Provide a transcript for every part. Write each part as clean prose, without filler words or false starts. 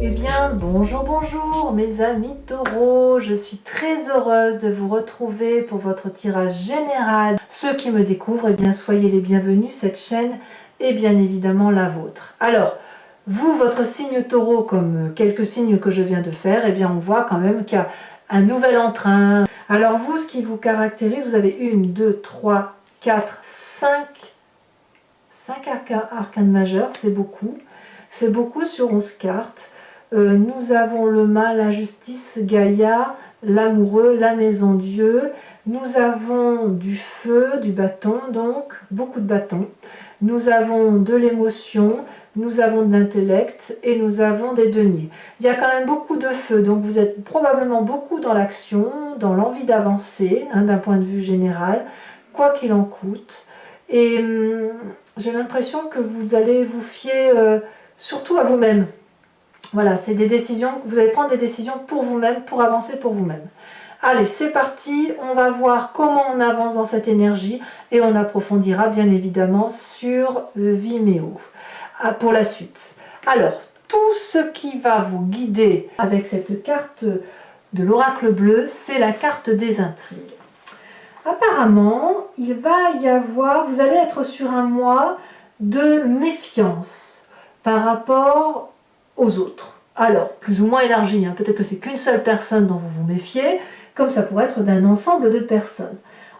Eh bien, bonjour, bonjour mes amis taureaux, je suis très heureuse de vous retrouver pour votre tirage général. Ceux qui me découvrent, eh bien, soyez les bienvenus, cette chaîne est bien évidemment la vôtre. Alors, vous, votre signe taureau, comme quelques signes que je viens de faire, eh bien, on voit quand même qu'il y a un nouvel entrain. Alors vous, ce qui vous caractérise, vous avez 1, 2, 3, 4, 5 arcanes majeurs, c'est beaucoup. C'est beaucoup sur 11 cartes. Nous avons le mât, la justice, Gaïa, l'amoureux, la maison Dieu. Nous avons du feu, du bâton, donc beaucoup de bâtons. Nous avons de l'émotion, nous avons de l'intellect et nous avons des deniers. Il y a quand même beaucoup de feu, donc vous êtes probablement beaucoup dans l'action, dans l'envie d'avancer, d'un point de vue général, quoi qu'il en coûte. Et j'ai l'impression que vous allez vous fier surtout à vous-même. Voilà, c'est des décisions, vous allez prendre des décisions pour vous-même, pour avancer pour vous-même. Allez, c'est parti, on va voir comment on avance dans cette énergie et on approfondira bien évidemment sur Vimeo pour la suite. Alors, tout ce qui va vous guider avec cette carte de l'oracle bleu, c'est la carte des intrigues. Apparemment, il va y avoir, vous allez être sur un mois de méfiance par rapport aux autres. Alors, plus ou moins élargi, peut-être que c'est qu'une seule personne dont vous vous méfiez, comme ça pourrait être d'un ensemble de personnes.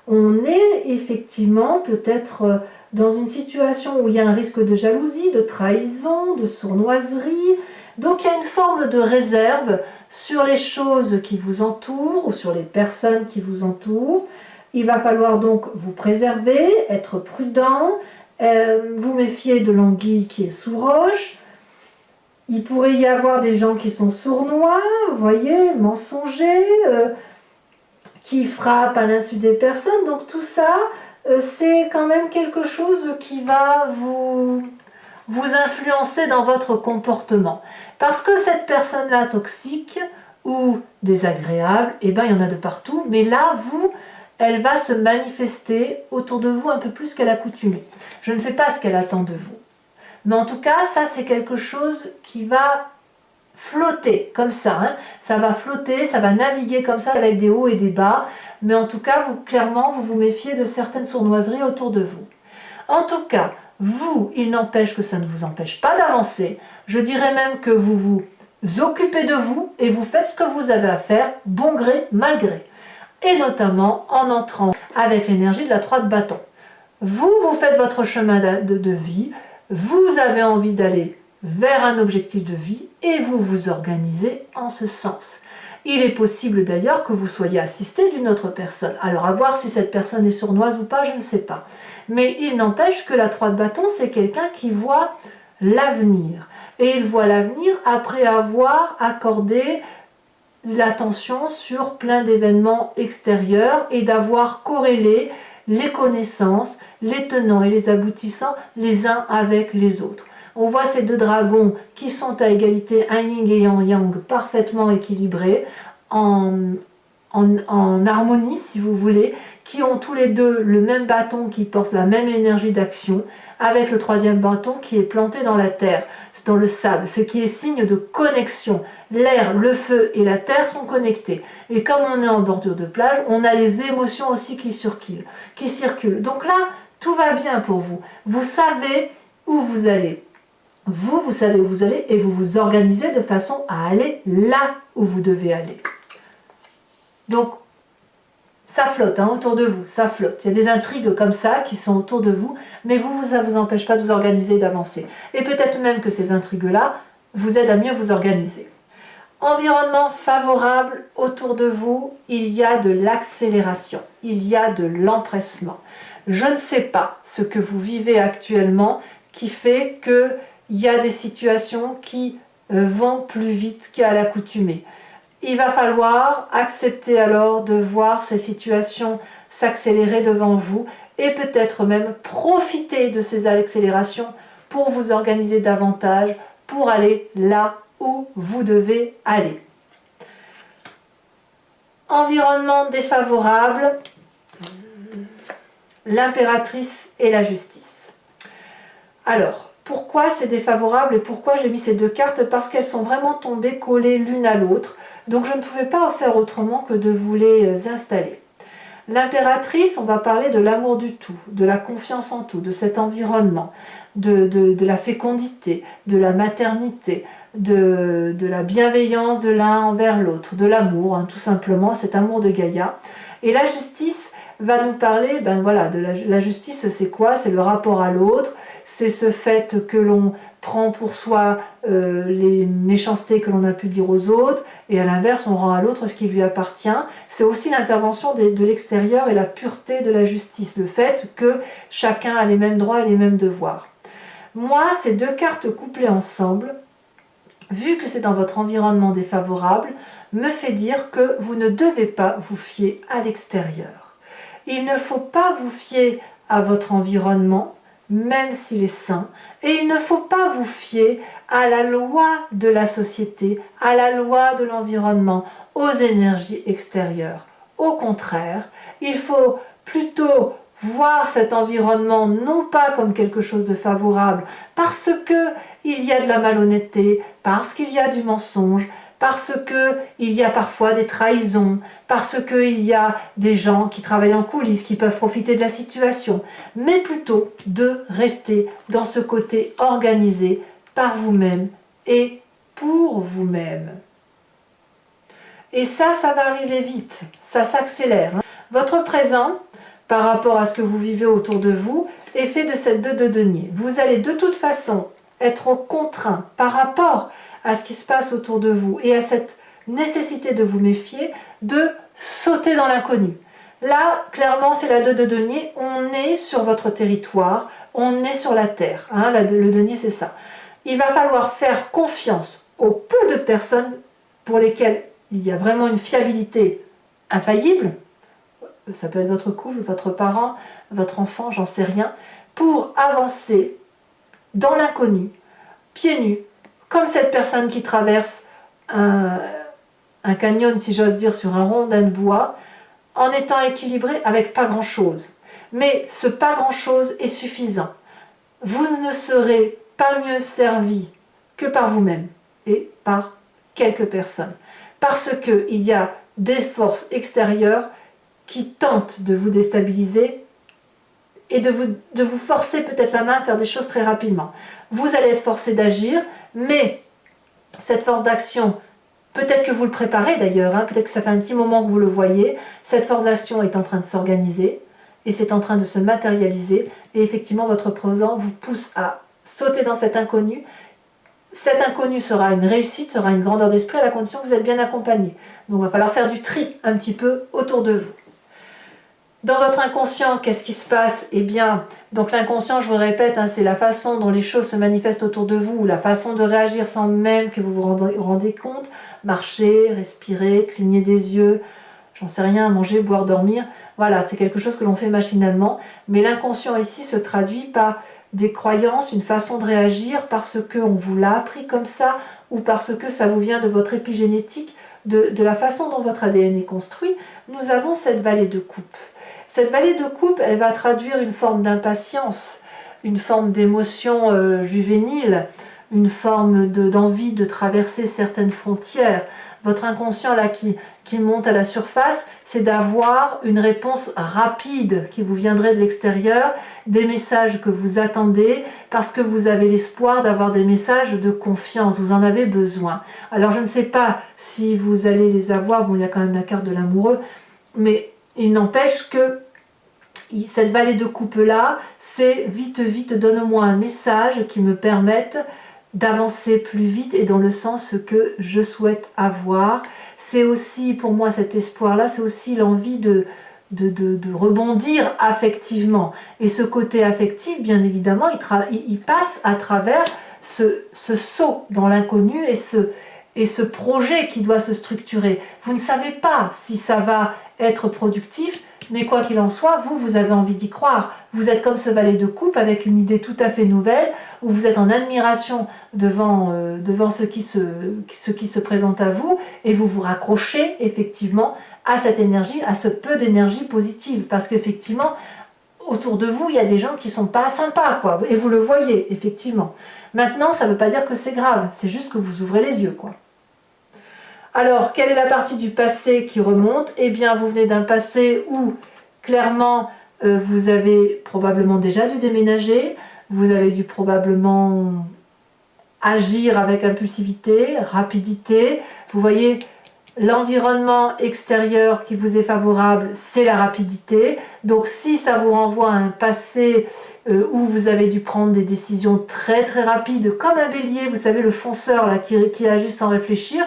On est effectivement peut-être dans une situation où il y a un risque de jalousie, de trahison, de sournoiserie. Donc il y a une forme de réserve sur les choses qui vous entourent ou sur les personnes qui vous entourent. Il va falloir donc vous préserver, être prudent, vous méfier de l'anguille qui est sous roche. Il pourrait y avoir des gens qui sont sournois, vous voyez, mensongers, qui frappent à l'insu des personnes. Donc tout ça, c'est quand même quelque chose qui va vous influencer dans votre comportement. Parce que cette personne-là toxique ou désagréable, eh ben, il y en a de partout, mais là, elle va se manifester autour de vous un peu plus qu'à l'accoutumée. Je ne sais pas ce qu'elle attend de vous. Mais en tout cas, ça c'est quelque chose qui va flotter comme ça. Ça va flotter, ça va naviguer comme ça avec des hauts et des bas. Mais en tout cas, clairement, vous vous méfiez de certaines sournoiseries autour de vous. En tout cas, vous, il n'empêche que ça ne vous empêche pas d'avancer. Je dirais même que vous vous occupez de vous et vous faites ce que vous avez à faire, bon gré, mal gré. Et notamment en entrant avec l'énergie de la 3 de bâton. Vous faites votre chemin de vie, vous avez envie d'aller vers un objectif de vie et vous vous organisez en ce sens. Il est possible d'ailleurs que vous soyez assisté d'une autre personne. Alors à voir si cette personne est sournoise ou pas, je ne sais pas. Mais il n'empêche que la 3 de bâton, c'est quelqu'un qui voit l'avenir. Et il voit l'avenir après avoir accordé l'attention sur plein d'événements extérieurs et d'avoir corrélé les connaissances, les tenants et les aboutissants les uns avec les autres. On voit ces deux dragons qui sont à égalité, un yin et un yang parfaitement équilibrés, en harmonie si vous voulez, qui ont tous les deux le même bâton qui porte la même énergie d'action, avec le 3e bâton qui est planté dans la terre, dans le sable, ce qui est signe de connexion. L'air, le feu et la terre sont connectés. Et comme on est en bordure de plage, on a les émotions aussi qui circulent. Donc là, tout va bien pour vous. Vous savez où vous allez. Vous savez où vous allez et vous vous organisez de façon à aller là où vous devez aller. Donc, ça flotte autour de vous, ça flotte. Il y a des intrigues comme ça qui sont autour de vous, mais ça ne vous empêche pas de vous organiser et d'avancer. Et peut-être même que ces intrigues-là vous aident à mieux vous organiser. Environnement favorable autour de vous, il y a de l'accélération, il y a de l'empressement. Je ne sais pas ce que vous vivez actuellement qui fait qu'il y a des situations qui vont plus vite qu'à l'accoutumée. Il va falloir accepter alors de voir ces situations s'accélérer devant vous et peut-être même profiter de ces accélérations pour vous organiser davantage, pour aller là où vous devez aller. Environnement défavorable, l'impératrice et la justice. Alors, Pourquoi c'est défavorable et pourquoi j'ai mis ces deux cartes? Parce qu'elles sont vraiment tombées collées l'une à l'autre. Donc je ne pouvais pas faire autrement que de vous les installer. L'impératrice, on va parler de l'amour du tout, de la confiance en tout, de cet environnement, de la fécondité, de la maternité, de la bienveillance de l'un envers l'autre, de l'amour, hein, tout simplement, cet amour de Gaïa. Et la justice va nous parler, ben voilà, de la justice, c'est quoi? C'est le rapport à l'autre, c'est ce fait que l'on prend pour soi les méchancetés que l'on a pu dire aux autres, et à l'inverse, on rend à l'autre ce qui lui appartient. C'est aussi l'intervention de l'extérieur et la pureté de la justice, le fait que chacun a les mêmes droits et les mêmes devoirs. Moi, ces deux cartes couplées ensemble, vu que c'est dans votre environnement défavorable, me fait dire que vous ne devez pas vous fier à l'extérieur. Il ne faut pas vous fier à votre environnement, même s'il est sain, et il ne faut pas vous fier à la loi de la société, à la loi de l'environnement, aux énergies extérieures. Au contraire, il faut plutôt voir cet environnement non pas comme quelque chose de favorable, parce qu'il y a de la malhonnêteté, parce qu'il y a du mensonge, parce qu'il y a parfois des trahisons, parce qu'il y a des gens qui travaillent en coulisses, qui peuvent profiter de la situation, mais plutôt de rester dans ce côté organisé par vous-même et pour vous-même. Et ça va arriver vite, ça s'accélère. Votre présent, par rapport à ce que vous vivez autour de vous, est fait de cette 2 de denier. Vous allez de toute façon être contraint par rapport à ce qui se passe autour de vous et à cette nécessité de vous méfier, de sauter dans l'inconnu. Là, clairement, c'est la 2 de denier, on est sur votre territoire, on est sur la terre. Hein, le denier, c'est ça. Il va falloir faire confiance aux peu de personnes pour lesquelles il y a vraiment une fiabilité infaillible. Ça peut être votre couple, votre parent, votre enfant, j'en sais rien, pour avancer dans l'inconnu, pieds nus, comme cette personne qui traverse un canyon, si j'ose dire, sur un rondin de bois, en étant équilibré avec pas grand-chose. Mais ce pas grand-chose est suffisant. Vous ne serez pas mieux servi que par vous-même et par quelques personnes. Parce qu'il y a des forces extérieures qui tentent de vous déstabiliser et de vous forcer peut-être la main à faire des choses très rapidement. Vous allez être forcé d'agir, mais cette force d'action, peut-être que vous le préparez d'ailleurs, hein, peut-être que ça fait un petit moment que vous le voyez, cette force d'action est en train de s'organiser et c'est en train de se matérialiser et effectivement votre présent vous pousse à sauter dans cet inconnu. Cet inconnu sera une réussite, sera une grandeur d'esprit à la condition que vous êtes bien accompagné. Donc il va falloir faire du tri un petit peu autour de vous. Dans votre inconscient, qu'est-ce qui se passe? Eh bien, donc l'inconscient, je vous le répète, hein, c'est la façon dont les choses se manifestent autour de vous, la façon de réagir sans même que vous vous rendez compte. Marcher, respirer, cligner des yeux, j'en sais rien, manger, boire, dormir. Voilà, c'est quelque chose que l'on fait machinalement. Mais l'inconscient ici se traduit par des croyances, une façon de réagir parce qu'on vous l'a appris comme ça ou parce que ça vous vient de votre épigénétique, de la façon dont votre ADN est construit. Nous avons cette vallée de coupe. Cette vallée de coupe, elle va traduire une forme d'impatience, une forme d'émotion juvénile, une forme d'envie de traverser certaines frontières. Votre inconscient là qui monte à la surface, c'est d'avoir une réponse rapide qui vous viendrait de l'extérieur, des messages que vous attendez, parce que vous avez l'espoir d'avoir des messages de confiance, vous en avez besoin. Alors je ne sais pas si vous allez les avoir, bon il y a quand même la carte de l'amoureux, mais il n'empêche que cette vallée de coupe là, c'est vite, donne-moi un message qui me permette d'avancer plus vite et dans le sens que je souhaite avoir. C'est aussi pour moi cet espoir là, c'est aussi l'envie de rebondir affectivement. Et ce côté affectif, bien évidemment, il passe à travers ce saut dans l'inconnu et ce projet qui doit se structurer. Vous ne savez pas si ça va être productif, mais quoi qu'il en soit, vous avez envie d'y croire. Vous êtes comme ce valet de coupe avec une idée tout à fait nouvelle, où vous êtes en admiration devant ce qui se présente à vous, et vous vous raccrochez effectivement à cette énergie, à ce peu d'énergie positive, parce qu'effectivement, autour de vous, il y a des gens qui ne sont pas sympas, quoi. Et vous le voyez, effectivement. Maintenant, ça ne veut pas dire que c'est grave, c'est juste que vous ouvrez les yeux, quoi. Alors, quelle est la partie du passé qui remonte? Eh bien, vous venez d'un passé où, clairement, vous avez probablement déjà dû déménager, vous avez dû probablement agir avec impulsivité, rapidité. Vous voyez, l'environnement extérieur qui vous est favorable, c'est la rapidité. Donc si ça vous renvoie à un passé où vous avez dû prendre des décisions très très rapides, comme un bélier, vous savez, le fonceur là, qui agit sans réfléchir,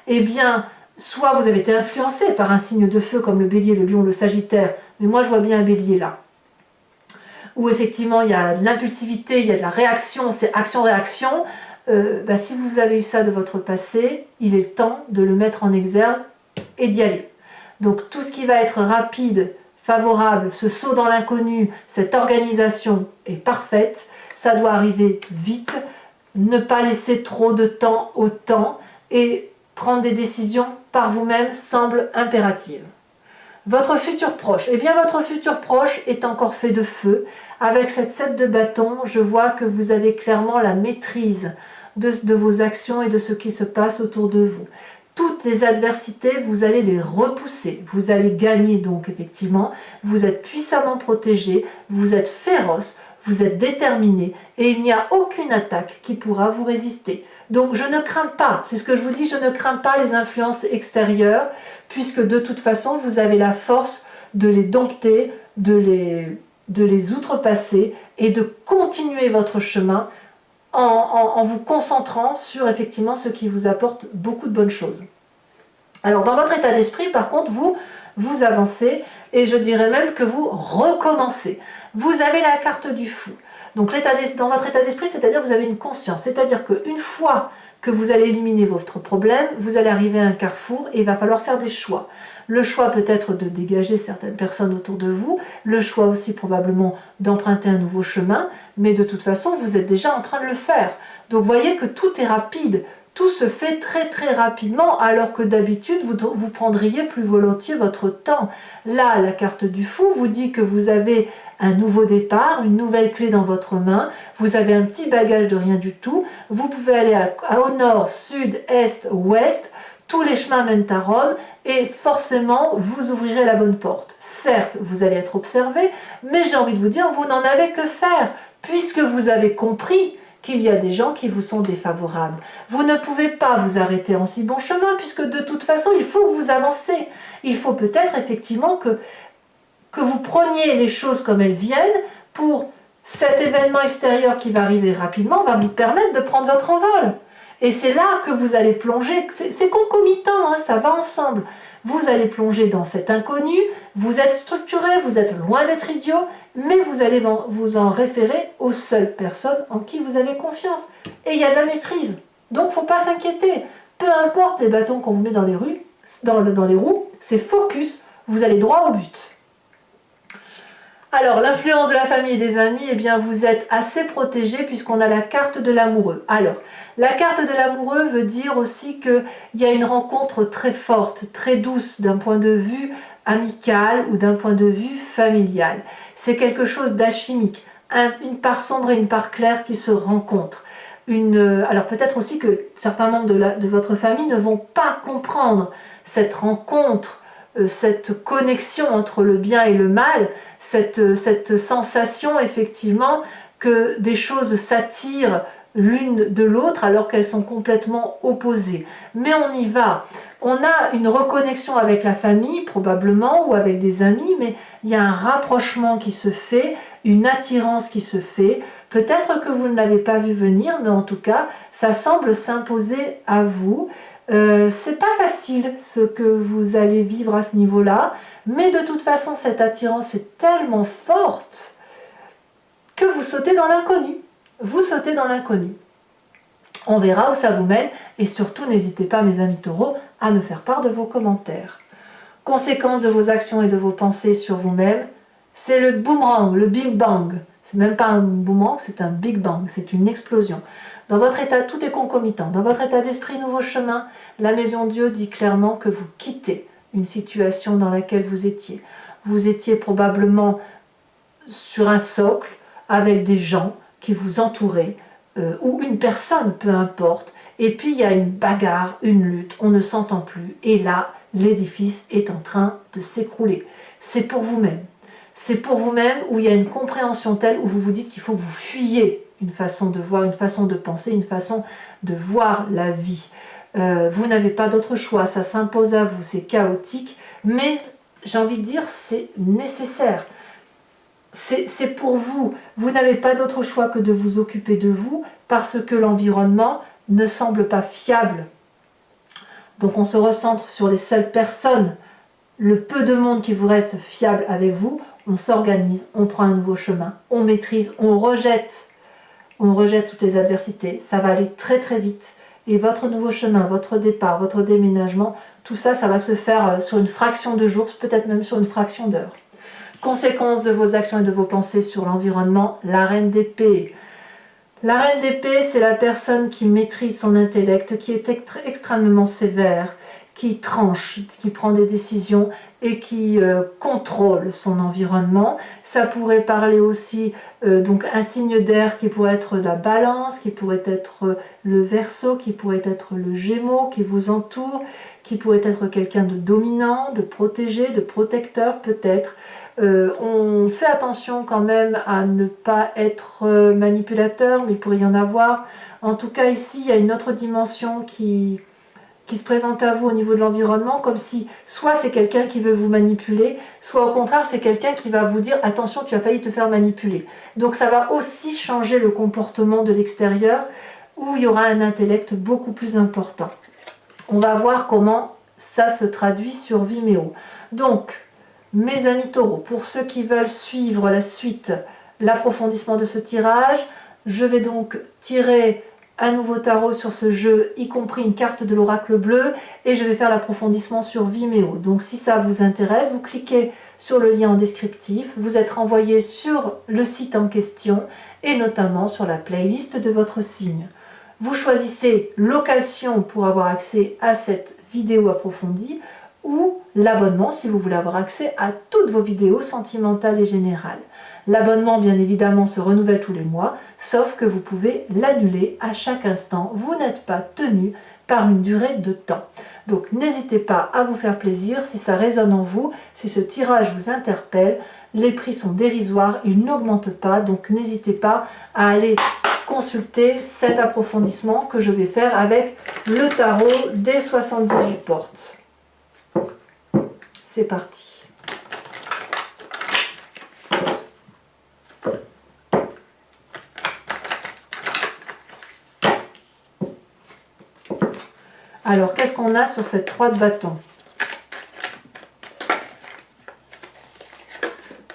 eh bien, soit vous avez été influencé par un signe de feu comme le bélier, le lion, le sagittaire, mais moi je vois bien un bélier là, où effectivement il y a de l'impulsivité, il y a de la réaction, c'est action-réaction. Si vous avez eu ça de votre passé, il est temps de le mettre en exergue et d'y aller. Donc tout ce qui va être rapide, favorable, ce saut dans l'inconnu, cette organisation est parfaite, ça doit arriver vite, ne pas laisser trop de temps au temps et prendre des décisions par vous-même semble impérative. Votre futur proche, eh bien votre futur proche est encore fait de feu. Avec cette 7 de bâton, je vois que vous avez clairement la maîtrise de vos actions et de ce qui se passe autour de vous. Toutes les adversités, vous allez les repousser. Vous allez gagner donc effectivement. Vous êtes puissamment protégé, vous êtes féroce, vous êtes déterminé et il n'y a aucune attaque qui pourra vous résister. Donc je ne crains pas, c'est ce que je vous dis, je ne crains pas les influences extérieures puisque de toute façon vous avez la force de les dompter, de les outrepasser et de continuer votre chemin en vous concentrant sur effectivement ce qui vous apporte beaucoup de bonnes choses. Alors dans votre état d'esprit, par contre, vous avancez et je dirais même que vous recommencez. Vous avez la carte du fou. Donc dans votre état d'esprit, c'est-à-dire que vous avez une conscience. C'est-à-dire qu'une fois que vous allez éliminer votre problème, vous allez arriver à un carrefour et il va falloir faire des choix. Le choix peut être de dégager certaines personnes autour de vous, le choix aussi probablement d'emprunter un nouveau chemin, mais de toute façon, vous êtes déjà en train de le faire. Donc vous voyez que tout est rapide, tout se fait très très rapidement, alors que d'habitude, vous prendriez plus volontiers votre temps. Là, la carte du fou vous dit que vous avez un nouveau départ, une nouvelle clé dans votre main, vous avez un petit bagage de rien du tout, vous pouvez aller au nord, sud, est, ouest, tous les chemins mènent à Rome et forcément vous ouvrirez la bonne porte. Certes, vous allez être observé, mais j'ai envie de vous dire, vous n'en avez que faire, puisque vous avez compris qu'il y a des gens qui vous sont défavorables. Vous ne pouvez pas vous arrêter en si bon chemin, puisque de toute façon, il faut que vous avancez. Il faut peut-être effectivement que vous preniez les choses comme elles viennent pour cet événement extérieur qui va arriver rapidement, va vous permettre de prendre votre envol. Et c'est là que vous allez plonger, c'est concomitant, hein, ça va ensemble. Vous allez plonger dans cet inconnu, vous êtes structuré, vous êtes loin d'être idiot, mais vous allez vous en référer aux seules personnes en qui vous avez confiance. Et il y a de la maîtrise, donc il ne faut pas s'inquiéter. Peu importe les bâtons qu'on vous met dans les roues, c'est focus, vous allez droit au but. Alors, l'influence de la famille et des amis, eh bien, vous êtes assez protégé puisqu'on a la carte de l'amoureux. Alors, la carte de l'amoureux veut dire aussi qu'il y a une rencontre très forte, très douce d'un point de vue amical ou d'un point de vue familial. C'est quelque chose d'alchimique, une part sombre et une part claire qui se rencontrent. Alors peut-être aussi que certains membres de votre famille ne vont pas comprendre cette rencontre, cette connexion entre le bien et le mal, cette sensation effectivement que des choses s'attirent l'une de l'autre alors qu'elles sont complètement opposées. Mais on y va. On a une reconnexion avec la famille probablement ou avec des amis, mais il y a un rapprochement qui se fait, une attirance qui se fait. Peut-être que vous ne l'avez pas vu venir, mais en tout cas, ça semble s'imposer à vous. C'est pas facile ce que vous allez vivre à ce niveau-là, mais de toute façon, cette attirance est tellement forte que vous sautez dans l'inconnu. Vous sautez dans l'inconnu. On verra où ça vous mène et surtout, n'hésitez pas, mes amis taureaux, à me faire part de vos commentaires. Conséquence de vos actions et de vos pensées sur vous-même, c'est le boomerang, le big bang. C'est même pas un boomerang, c'est un big bang, c'est une explosion. Dans votre état, tout est concomitant. Dans votre état d'esprit, nouveau chemin, la Maison Dieu dit clairement que vous quittez une situation dans laquelle vous étiez. Vous étiez probablement sur un socle avec des gens qui vous entouraient, ou une personne, peu importe, et puis il y a une bagarre, une lutte, on ne s'entend plus, et là, l'édifice est en train de s'écrouler. C'est pour vous-même. C'est pour vous-même où il y a une compréhension telle où vous vous dites qu'il faut que vous fuyiez une façon de voir, une façon de penser, une façon de voir la vie. Vous n'avez pas d'autre choix, ça s'impose à vous, c'est chaotique, mais j'ai envie de dire c'est nécessaire. C'est pour vous. Vous n'avez pas d'autre choix que de vous occuper de vous parce que l'environnement ne semble pas fiable. Donc on se recentre sur les seules personnes, le peu de monde qui vous reste fiable avec vous, on s'organise, on prend un nouveau chemin, on maîtrise, on rejette toutes les adversités, ça va aller très très vite. Et votre nouveau chemin, votre départ, votre déménagement, tout ça, ça va se faire sur une fraction de jours, peut-être même sur une fraction d'heures. Conséquence de vos actions et de vos pensées sur l'environnement, la reine d'épée. La reine d'épée, c'est la personne qui maîtrise son intellect, qui est extrêmement sévère, qui tranche, qui prend des décisions et qui contrôle son environnement. Ça pourrait parler aussi donc un signe d'air qui pourrait être la balance, qui pourrait être le verseau, qui pourrait être le gémeau qui vous entoure, qui pourrait être quelqu'un de dominant, de protégé, de protecteur peut-être. On fait attention quand même à ne pas être manipulateur, mais il pourrait y en avoir. En tout cas ici, il y a une autre dimension qui se présente à vous au niveau de l'environnement, comme si soit c'est quelqu'un qui veut vous manipuler, soit au contraire c'est quelqu'un qui va vous dire attention, tu as failli te faire manipuler. Donc ça va aussi changer le comportement de l'extérieur, où il y aura un intellect beaucoup plus important. On va voir comment ça se traduit sur Vimeo. Donc, mes amis taureaux, pour ceux qui veulent suivre la suite, l'approfondissement de ce tirage, je vais donc tirer un nouveau tarot sur ce jeu, y compris une carte de l'oracle bleu, et je vais faire l'approfondissement sur Vimeo. Donc si ça vous intéresse, vous cliquez sur le lien en descriptif, vous êtes renvoyé sur le site en question, et notamment sur la playlist de votre signe. Vous choisissez location pour avoir accès à cette vidéo approfondie, ou l'abonnement si vous voulez avoir accès à toutes vos vidéos sentimentales et générales. L'abonnement, bien évidemment, se renouvelle tous les mois, sauf que vous pouvez l'annuler à chaque instant. Vous n'êtes pas tenu par une durée de temps. Donc, n'hésitez pas à vous faire plaisir si ça résonne en vous, si ce tirage vous interpelle. Les prix sont dérisoires, ils n'augmentent pas, donc n'hésitez pas à aller consulter cet approfondissement que je vais faire avec le tarot des 78 portes. C'est parti. Alors, qu'est-ce qu'on a sur cette 3 de bâton?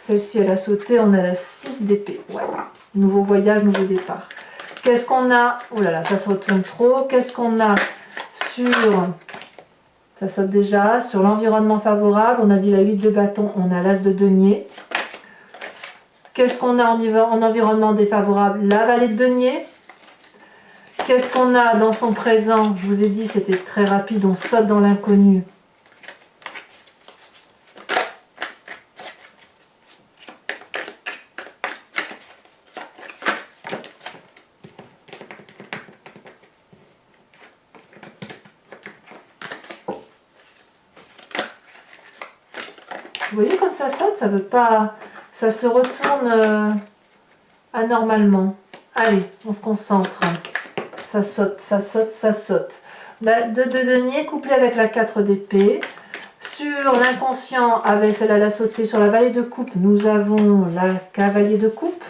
Celle-ci, elle a sauté, on a la 6 d'épée. Ouais. Nouveau voyage, nouveau départ. Qu'est-ce qu'on a? Oh là là, ça se retourne trop. Qu'est-ce qu'on a sur... Ça saute déjà. Sur l'environnement favorable, on a dit la 8 de bâton, on a l'as de denier. Qu'est-ce qu'on a en environnement défavorable? La vallée de denier. Qu'est-ce qu'on a dans son présent? Je vous ai dit, c'était très rapide, on saute dans l'inconnu. Vous voyez comme ça saute, ça veut pas, ça se retourne anormalement. Allez, on se concentre. Ça saute, ça saute, ça saute. La 2 de denier couplée avec la 4 d'épée. Sur l'inconscient, avec celle-là, la sautée, sur la vallée de coupe, nous avons la cavalier de coupe.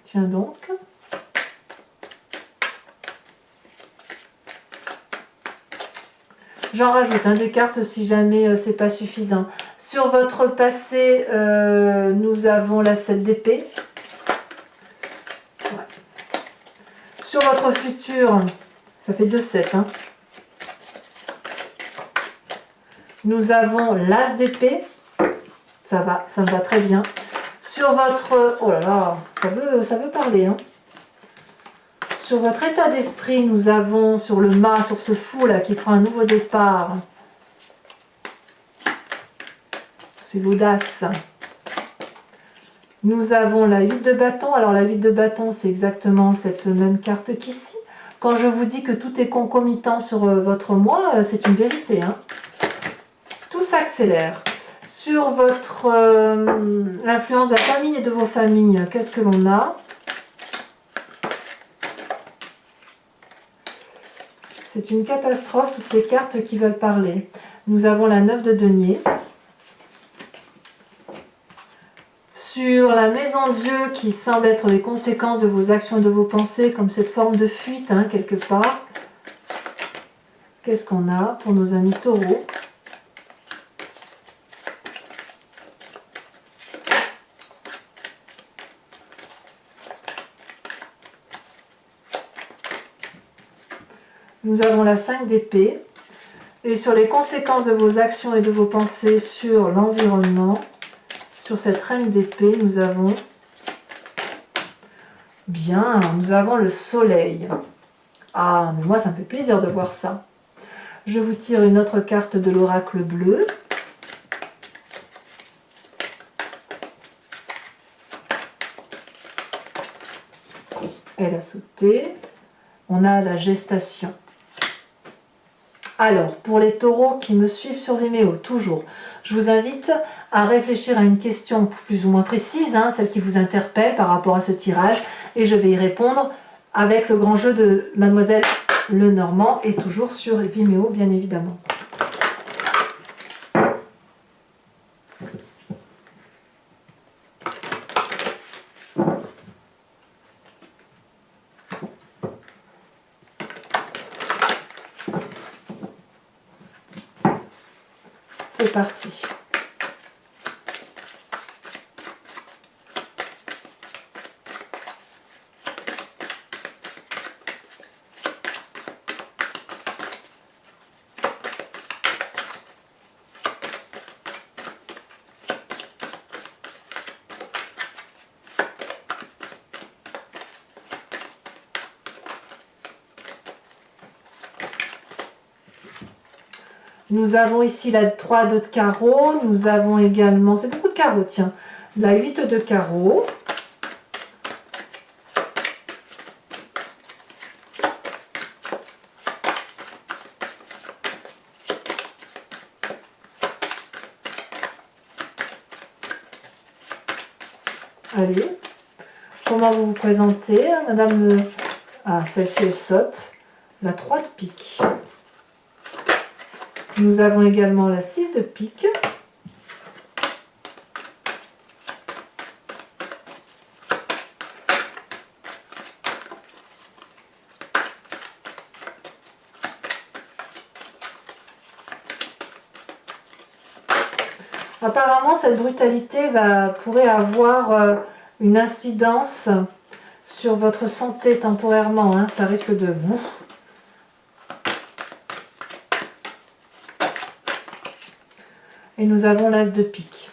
Tiens donc. J'en rajoute des cartes si jamais c'est pas suffisant. Sur votre passé, nous avons la 7 d'épée. Ouais. Sur votre futur, ça fait 2-7. Hein. Nous avons l'as d'épée. Ça va, ça me va très bien. Sur votre... Oh là là, ça veut parler. Hein. Sur votre état d'esprit, nous avons sur le mât, sur ce fou là qui prend un nouveau départ. C'est l'audace. Nous avons la 8 de bâton. Alors la 8 de bâton, c'est exactement cette même carte qu'ici. Quand je vous dis que tout est concomitant sur votre mois, c'est une vérité. Hein. Tout s'accélère. Sur votre l'influence de la famille et de vos familles, qu'est-ce que l'on a? C'est une catastrophe, toutes ces cartes qui veulent parler. Nous avons la 9 de denier. Sur la maison de Dieu qui semble être les conséquences de vos actions et de vos pensées, comme cette forme de fuite, hein, quelque part. Qu'est-ce qu'on a pour nos amis taureaux? Nous avons la 5 d'épée. Et sur les conséquences de vos actions et de vos pensées sur l'environnement, sur cette reine d'épée, nous avons le soleil. Ah, mais moi ça me fait plaisir de voir ça. Je vous tire une autre carte de l'oracle bleu. Elle a sauté. On a la gestation. Alors, pour les taureaux qui me suivent sur Vimeo, toujours, je vous invite à réfléchir à une question plus ou moins précise, hein, celle qui vous interpelle par rapport à ce tirage, et je vais y répondre avec le grand jeu de Mademoiselle Lenormand, et toujours sur Vimeo, bien évidemment. C'est parti. Nous avons ici la 3 de carreau, nous avons également, c'est beaucoup de carreaux, tiens, la 8 de carreau. Allez, comment vous vous présentez, madame? Ah, celle-ci, elle saute. La 3 de pique. Nous avons également la 6 de pique. Apparemment, cette brutalité pourrait avoir une incidence sur votre santé temporairement. Hein. Ça risque de vous... Et nous avons l'as de pique.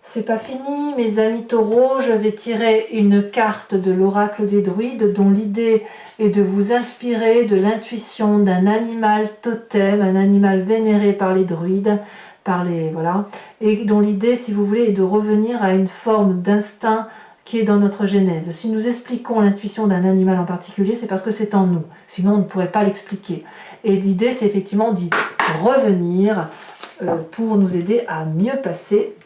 C'est pas fini, mes amis taureaux. Je vais tirer une carte de l'oracle des druides dont l'idée est de vous inspirer de l'intuition d'un animal totem, un animal vénéré par les druides, voilà, et dont l'idée, si vous voulez, est de revenir à une forme d'instinct qui est dans notre genèse. Si nous expliquons l'intuition d'un animal en particulier, c'est parce que c'est en nous. Sinon, on ne pourrait pas l'expliquer. Et l'idée, c'est effectivement d'y revenir pour nous aider à mieux passer,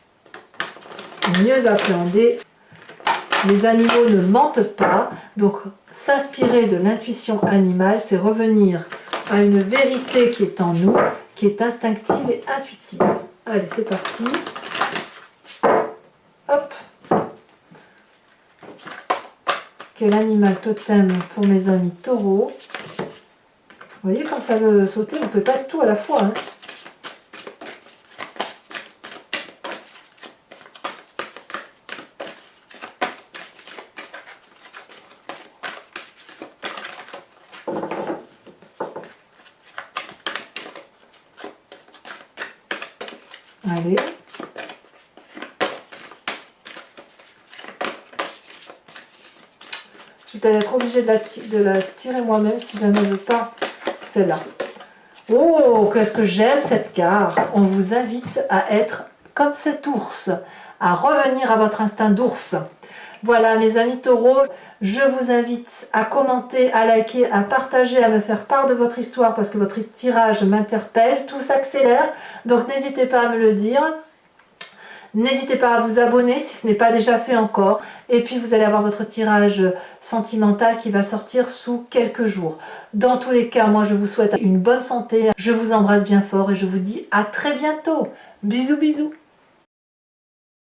mieux appréhender. Les animaux ne mentent pas, donc s'inspirer de l'intuition animale, c'est revenir à une vérité qui est en nous, qui est instinctive et intuitive. Allez, c'est parti. Hop. Quel animal totem pour mes amis taureaux. Vous voyez, quand ça veut sauter, on ne peut pas tout à la fois. Hein. Allez. Je vais peut-être être obligée de la tirer moi-même si jamais je veux pas celle-là. Oh, qu'est-ce que j'aime cette carte. On vous invite à être comme cet ours, à revenir à votre instinct d'ours. Voilà mes amis taureaux, je vous invite à commenter, à liker, à partager, à me faire part de votre histoire parce que votre tirage m'interpelle, tout s'accélère, donc n'hésitez pas à me le dire. N'hésitez pas à vous abonner si ce n'est pas déjà fait encore. Et puis vous allez avoir votre tirage sentimental qui va sortir sous quelques jours. Dans tous les cas, moi je vous souhaite une bonne santé. Je vous embrasse bien fort et je vous dis à très bientôt. Bisous bisous.